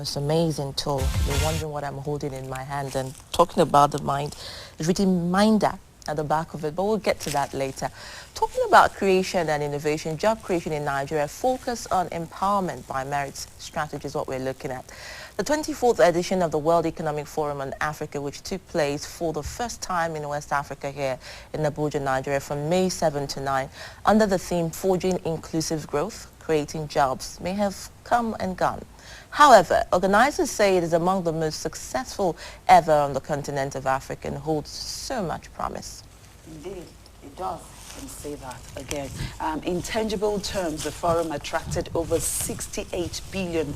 most amazing tool. You're wondering what I'm holding in my hand, and talking about the mind is written Minder at the back of it, but we'll get to that later. Talking about creation and innovation, job creation in Nigeria, focus on empowerment by merit strategy is what we're looking at. The 24th edition of the World Economic Forum on Africa, which took place for the first time in West Africa here in Abuja, Nigeria, from May 7 to 9, under the theme Forging Inclusive Growth, Creating Jobs, may have come and gone. However, organizers say it is among the most successful ever on the continent of Africa and holds so much promise. Indeed, it does. And say that again. In tangible terms, the forum attracted over $68 billion.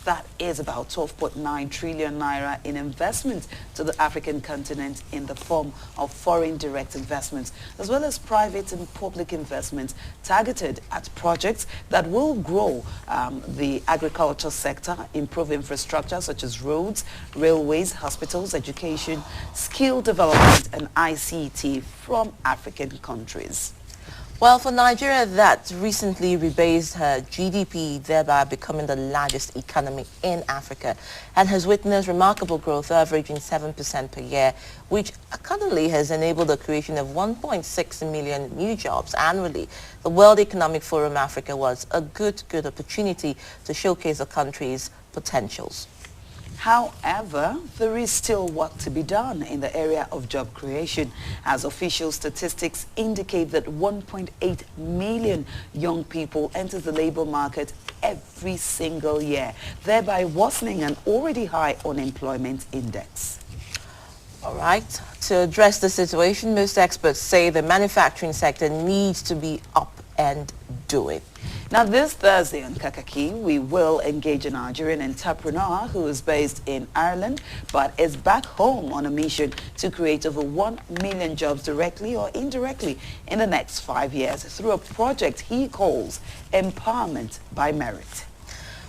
That is about 12.9 trillion naira in investment to the African continent in the form of foreign direct investments, as well as private and public investments targeted at projects that will grow the agriculture sector, improve infrastructure such as roads, railways, hospitals, education, skill development, and ICT from African countries. Well, for Nigeria, that recently rebased her GDP, thereby becoming the largest economy in Africa, and has witnessed remarkable growth averaging 7% per year, which accordingly has enabled the creation of 1.6 million new jobs annually. The World Economic Forum Africa was a good opportunity to showcase the country's potentials. However, there is still work to be done in the area of job creation, as official statistics indicate that 1.8 million young people enter the labor market every single year, thereby worsening an already high unemployment index. All right. To address the situation, most experts say the manufacturing sector needs to be up and doing. Now, this Thursday on Kakaki, we will engage a Nigerian entrepreneur who is based in Ireland but is back home on a mission to create over 1 million jobs directly or indirectly in the next 5 years through a project he calls Empowerment by Merit.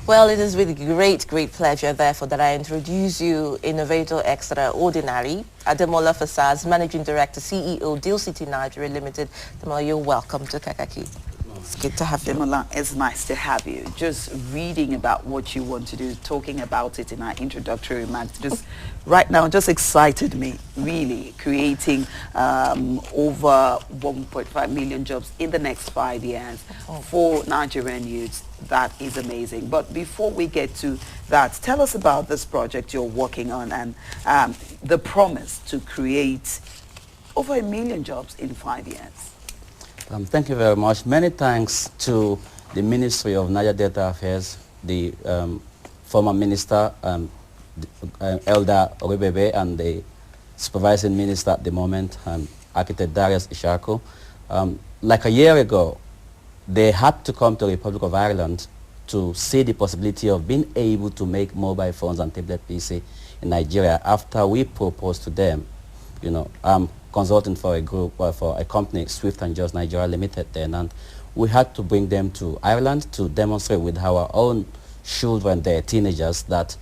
Well, it is with great pleasure, therefore, that I introduce you Innovator Extraordinary, Ademola Fasaz, Managing Director, CEO, Deal City Nigeria Limited. Ademola, you're welcome to Kakaki. It's good to have you. Ademola, it's nice to have you. Just reading about what you want to do, talking about it in our introductory remarks, just right now just excited me, really, creating over 1.5 million jobs in the next 5 years for Nigerian youths. That is amazing. But before we get to that, tell us about this project you're working on and the promise to create over 1 million jobs in 5 years. Thank you very much. Many thanks to the Ministry of Niger Delta Affairs, the former minister, Elder Oribebe, and the supervising minister at the moment, Architect Darius Ishaku. Like a year ago, they had to come to the Republic of Ireland to see the possibility of being able to make mobile phones and tablet PC in Nigeria after we proposed to them. You know, I'm consulting for a group, for a company, Swift and Just Nigeria Limited then, and we had to bring them to Ireland to demonstrate with our own children, their teenagers, that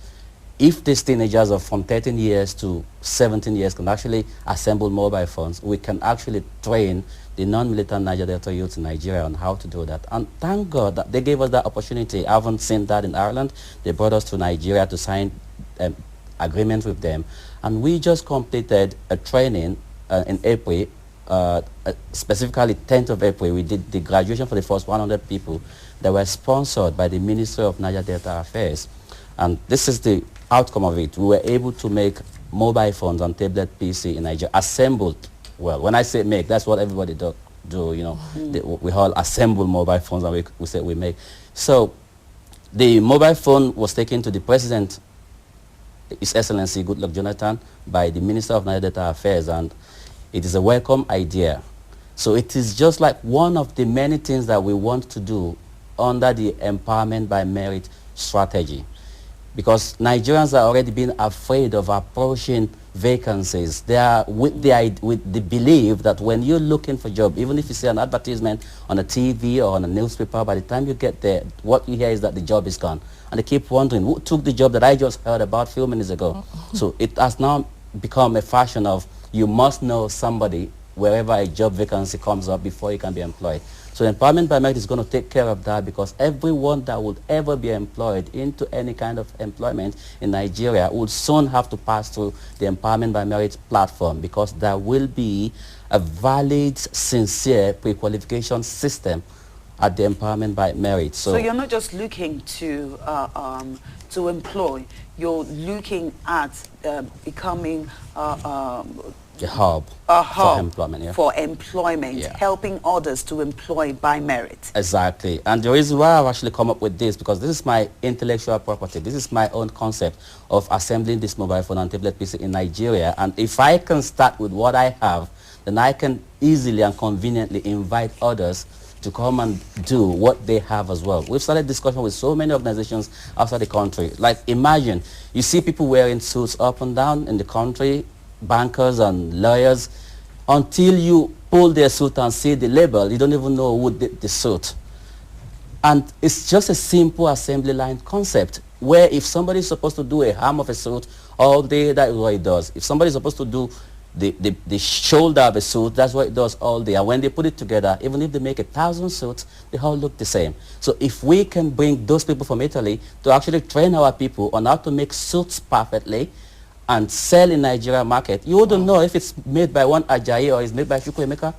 if these teenagers are from 13 years to 17 years can actually assemble mobile phones, we can actually train the non-militant Niger Delta youth in Nigeria on how to do that. And thank God that they gave us that opportunity. I haven't seen that in Ireland. They brought us to Nigeria to sign agreement with them. And we just completed a training in April, specifically 10th of April. We did the graduation for the first 100 people that were sponsored by the Ministry of Niger Delta Affairs. And this is the outcome of it. We were able to make mobile phones and tablet PC in Nigeria, assembled. Well, when I say make, that's what everybody do you know. We all assemble mobile phones and we say we make. So the mobile phone was taken to the President, His Excellency Goodluck Jonathan, by the Minister of Niger Delta Affairs, and it is a welcome idea. So it is just like one of the many things that we want to do under the Empowerment by Merit strategy. Because Nigerians are already being afraid of approaching vacancies. They are with the belief that when you're looking for a job, even if you see an advertisement on a TV or on a newspaper, by the time you get there, what you hear is that the job is gone. And they keep wondering, who took the job that I just heard about a few minutes ago? So it has now become a fashion of you must know somebody wherever a job vacancy comes up before you can be employed. So Empowerment by Merit is going to take care of that, because everyone that would ever be employed into any kind of employment in Nigeria would soon have to pass through the Empowerment by Merit platform, because there will be a valid, sincere pre-qualification system at the Empowerment by Merit. So you're not just looking to employ, you're looking at becoming a hub for employment. Yeah. For employment, Yeah. helping others to employ by merit. Exactly. And the reason why I've actually come up with this, because this is my intellectual property. This is my own concept of assembling this mobile phone and tablet PC in Nigeria. And if I can start with what I have, then I can easily and conveniently invite others to come and do what they have as well. We've started discussion with so many organizations outside the country. Like, imagine, you see people wearing suits up and down in the country, bankers and lawyers. Until you pull their suit and see the label, you don't even know who did the suit. And it's just a simple assembly line concept, where if somebody is supposed to do a arm of a suit all day, that is what it does. If somebody is supposed to do the shoulder of a suit, that's what it does all day. And when they put it together, even if they make 1,000 suits, they all look the same. So if we can bring those people from Italy to actually train our people on how to make suits perfectly and sell in Nigeria market, you wouldn't know if it's made by one Ajayi or it's made by Chukwuemeka,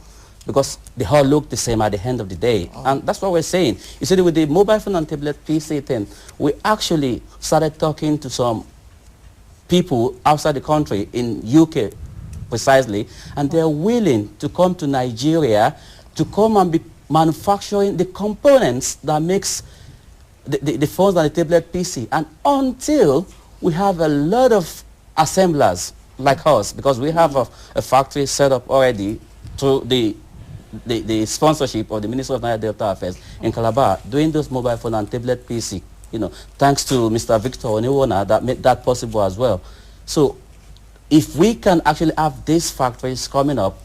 because they all look the same at the end of the day. And that's what we're saying. You see, with the mobile phone and tablet PC thing, we actually started talking to some people outside the country, in UK precisely, and they're willing to come to Nigeria to come and be manufacturing the components that makes the phones and the tablet PC. And until we have a lot of assemblers like us, because we have a factory set up already through the sponsorship of the Ministry of Nigeria Delta Affairs in Calabar, doing those mobile phone and tablet PC, you know, thanks to Mr. Victor Oniwona that made that possible as well. So if we can actually have these factories coming up,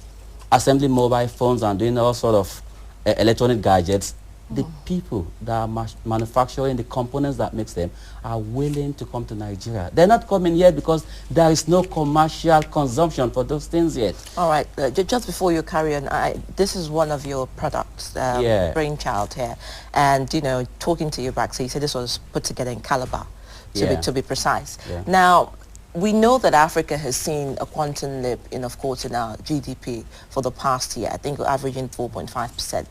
assembling mobile phones and doing all sort of electronic gadgets, the people that are manufacturing the components that makes them are willing to come to Nigeria. They're not coming here because there is no commercial consumption for those things yet. All right, just before you carry on, this is one of your products, brainchild here. And, you know, talking to you back, so you said this was put together in Calabar, to be precise. Yeah. Now, we know that Africa has seen a quantum leap in, of course, in our GDP for the past year. I think we're averaging 4.5%.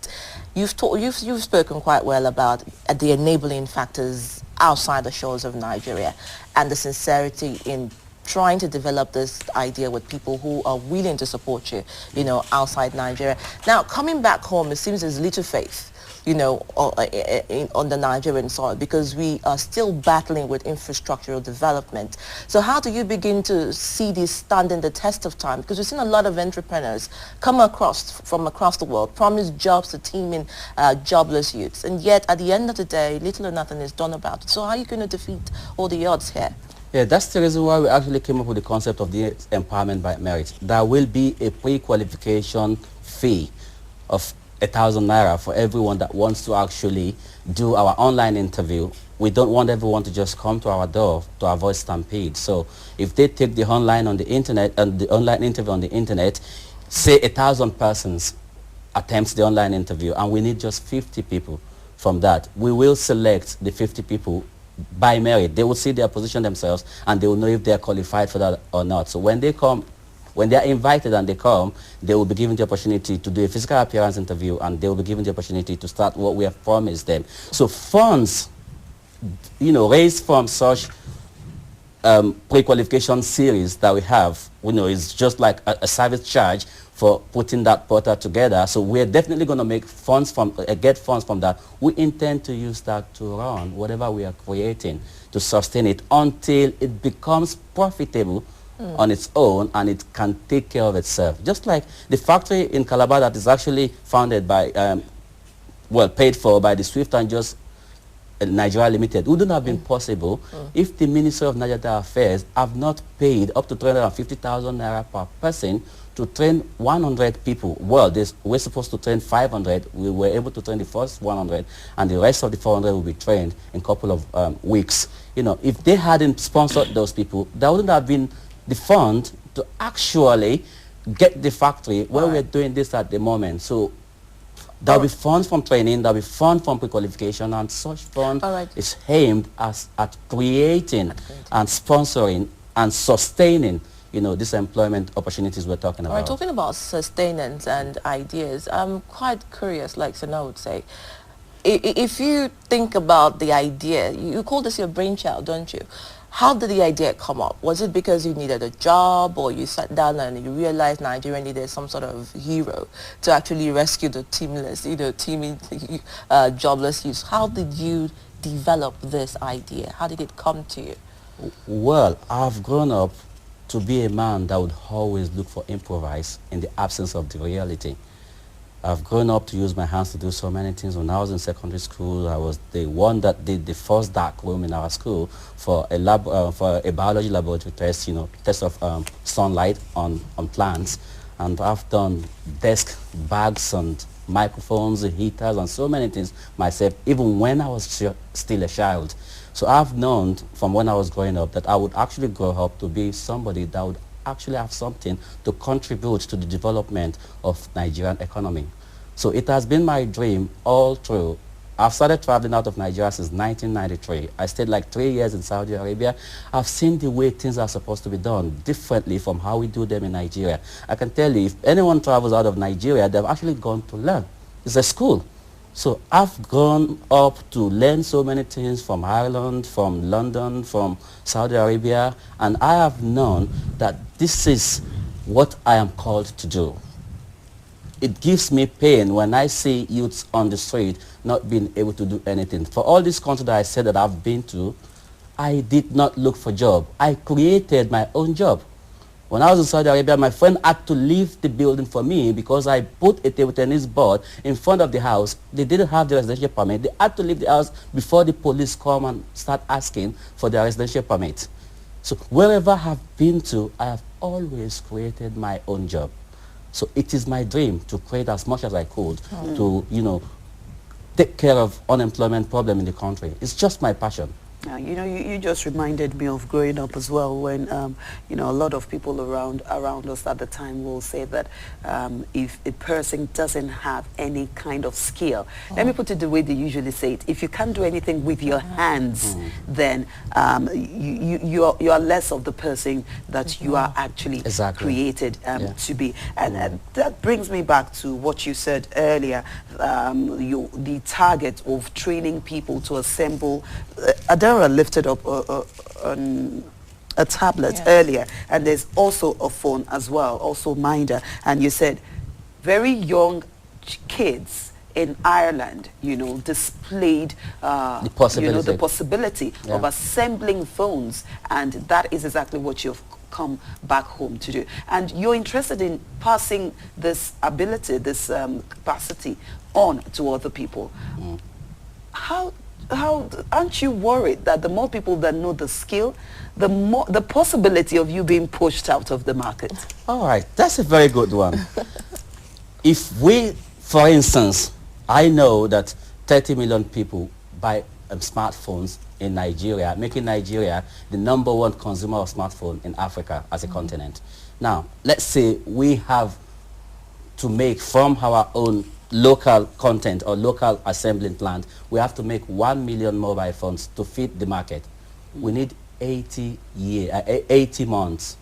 You've spoken quite well about the enabling factors outside the shores of Nigeria and the sincerity in trying to develop this idea with people who are willing to support you, you know, outside Nigeria. Now, coming back home, it seems there's little faith, you know, on the Nigerian soil, because we are still battling with infrastructural development. So how do you begin to see this standing the test of time? Because we've seen a lot of entrepreneurs come from across the world, promise jobs to teeming jobless youths, and yet at the end of the day, little or nothing is done about it. So how are you going to defeat all the odds here? Yeah, that's the reason why we actually came up with the concept of the Empowerment by Merit. There will be a pre-qualification fee of 1,000 naira for everyone that wants to actually do our online interview. We don't want everyone to just come to our door to avoid stampede. So if they take the online on the internet and the online interview on the internet, say 1,000 persons attempts the online interview, and we need just 50 people from that, we will select the 50 people by merit. They will see their position themselves, and they will know if they are qualified for that or not. So when they come, when they are invited and they come, they will be given the opportunity to do a physical appearance interview, and they will be given the opportunity to start what we have promised them. So funds, you know, raised from such pre-qualification series that we have, you know, is just like a service charge for putting that portal together. So we're definitely going to make funds from, get funds from that. We intend to use that to run whatever we are creating, to sustain it until it becomes profitable on its own, and it can take care of itself. Just like the factory in Calabar that is actually founded by, well, paid for by the Swift and Just Nigeria Limited, wouldn't have been possible if the Ministry of Nigeria Affairs have not paid up to 350,000 naira per person to train 100 people. Well, we're supposed to train 500. We were able to train the first 100, and the rest of the 400 will be trained in a couple of weeks. You know, if they hadn't sponsored those people, there wouldn't have been the fund to actually get the factory where Right. we're doing this at the moment. So there'll be funds from training, there'll be funds from pre-qualification, and such fund All right. is aimed at creating and sponsoring and sustaining, you know, these employment opportunities we're talking All about. right, talking about sustenance and ideas, I'm quite curious, like Sana would say. If you think about the idea, you call this your brainchild, don't you? How did the idea come up? Was it because you needed a job, or you sat down and you realized Nigeria needed some sort of hero to actually rescue the teamless, jobless youth? How did you develop this idea? How did it come to you? Well, I've grown up to be a man that would always look for improvise in the absence of the reality. I've grown up to use my hands to do so many things. When I was in secondary school, I was the one that did the first dark room in our school for a biology laboratory test, you know, test of sunlight on plants. And I've done desk bags and microphones, heaters, and so many things myself, even when I was still a child. So I've known from when I was growing up that I would actually grow up to be somebody that would actually have something to contribute to the development of Nigerian economy. So it has been my dream all through. I've started traveling out of Nigeria since 1993. I stayed like 3 years in Saudi Arabia. I've seen the way things are supposed to be done differently from how we do them in Nigeria. I can tell you, if anyone travels out of Nigeria, they've actually gone to learn. It's a school. So I've gone up to learn so many things from Ireland, from London, from Saudi Arabia, and I have known that this is what I am called to do. It gives me pain when I see youths on the street not being able to do anything. For all these countries that I said that I've been to, I did not look for a job. I created my own job. When I was in Saudi Arabia, my friend had to leave the building for me because I put a table tennis board in front of the house. They didn't have the residential permit. They had to leave the house before the police come and start asking for their residential permit. So wherever I've been to, I have always created my own job. So it is my dream to create as much as I could to, you know, take care of unemployment problem in the country. It's just my passion. You know, you just reminded me of growing up as well when, you know, a lot of people around us at the time will say that if a person doesn't have any kind of skill, let me put it the way they usually say it, if you can't do anything with your hands, then you are less of the person that you are actually created to be. And that brings me back to what you said earlier, the target of training people to assemble Adara lifted up a tablet earlier, and there's also a phone as well, also Minder, and you said very young kids in Ireland, you know, displayed the possibility of assembling phones, and that is exactly what you've come back home to do. And you're interested in passing this ability, this capacity on to other people. How aren't you worried that the more people that know the skill, the possibility of you being pushed out of the market? All right, that's a very good one. If we, for instance, I know that 30 million people buy smartphones in Nigeria, making Nigeria the #1 consumer of smartphone in Africa as a continent. Now, let's say we have to make from our own local content or local assembling plant, we have to make 1 million mobile phones to feed the market. We need 80 months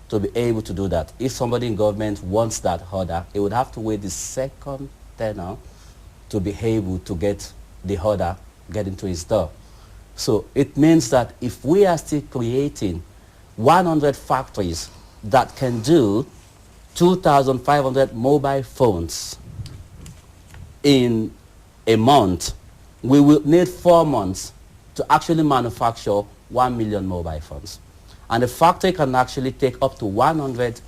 to be able to do that. If somebody in government wants that order, it would have to wait the second tenor to be able to get the order get into his door. So it means that if we are still creating 100 factories that can do 2,500 mobile phones in a month, we will need 4 months to actually manufacture 1 million mobile phones. And the factory can actually take up to 100